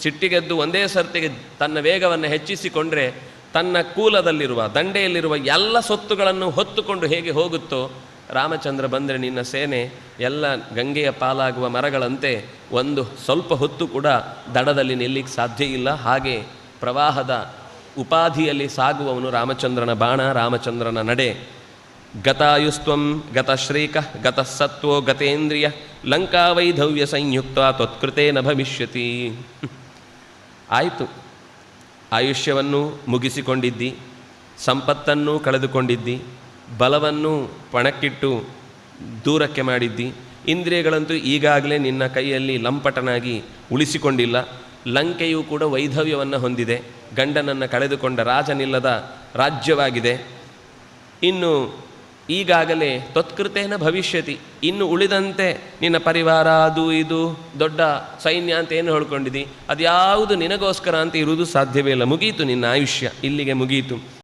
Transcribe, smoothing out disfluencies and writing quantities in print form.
ಸಿಟ್ಟಿಗೆದ್ದು ಒಂದೇ ಸರ್ತಿಗೆ ತನ್ನ ವೇಗವನ್ನು ಹೆಚ್ಚಿಸಿಕೊಂಡ್ರೆ ತನ್ನ ಕೂಲದಲ್ಲಿರುವ ದಂಡೆಯಲ್ಲಿರುವ ಎಲ್ಲ ಸೊತ್ತುಗಳನ್ನು ಹೊತ್ತುಕೊಂಡು ಹೇಗೆ ಹೋಗುತ್ತೋ, ರಾಮಚಂದ್ರ ಬಂದರೆ ನಿನ್ನ ಸೇನೆ ಎಲ್ಲ ಗಂಗೆಯ ಪಾಲಾಗುವ ಮರಗಳಂತೆ ಒಂದು ಸ್ವಲ್ಪ ಹೊತ್ತು ಕೂಡ ದಡದಲ್ಲಿ ನಿಲ್ಲಿಕ್ಕೆ ಸಾಧ್ಯ ಇಲ್ಲ. ಹಾಗೆ ಪ್ರವಾಹದ ಉಪಾಧಿಯಲ್ಲಿ ಸಾಗುವವನು ರಾಮಚಂದ್ರನ ಬಾಣ, ರಾಮಚಂದ್ರನ ನಡೆ. ಗತಾಯುಸ್ತ್ವಂ ಗತಶ್ರೀಕ ಗತಸತ್ವೋ ಗತೇಂದ್ರಿಯ ಲಂಕಾವೈಧವ್ಯ ಸಂಯುಕ್ತ ತ್ವತ್ಕೃತೇನ ಭವಿಷ್ಯತಿ. ಆಯಿತು, ಆಯುಷ್ಯವನ್ನು ಮುಗಿಸಿಕೊಂಡಿದ್ದಿ, ಸಂಪತ್ತನ್ನು ಕಳೆದುಕೊಂಡಿದ್ದಿ, ಬಲವನ್ನು ಪಣಕ್ಕಿಟ್ಟು ದೂರಕ್ಕೆ ಮಾಡಿದ್ದಿ, ಇಂದ್ರಿಯಗಳಂತೂ ಈಗಾಗಲೇ ನಿನ್ನ ಕೈಯಲ್ಲಿ ಲಂಪಟನಾಗಿ ಉಳಿಸಿಕೊಂಡಿಲ್ಲ. ಲಂಕೆಯೂ ಕೂಡ ವೈಧವ್ಯವನ್ನು ಹೊಂದಿದೆ, ಗಂಡನನ್ನು ಕಳೆದುಕೊಂಡ ರಾಜನಿಲ್ಲದ ರಾಜ್ಯವಾಗಿದೆ. ಇನ್ನು ಈಗಾಗಲೇ ತ್ವತ್ಕೃತೇನ ಭವಿಷ್ಯತಿ, ಇನ್ನು ಉಳಿದಂತೆ ನಿನ್ನ ಪರಿವಾರ ಅದು ಇದು ದೊಡ್ಡ ಸೈನ್ಯ ಅಂತ ಏನು ಹೇಳ್ಕೊಂಡಿದ್ದಿ, ಅದ್ಯಾವುದು ನಿನಗೋಸ್ಕರ ಅಂತ ಇರುವುದು ಸಾಧ್ಯವೇ ಇಲ್ಲ. ಮುಗೀತು ನಿನ್ನ ಆಯುಷ್ಯ, ಇಲ್ಲಿಗೆ ಮುಗೀತು.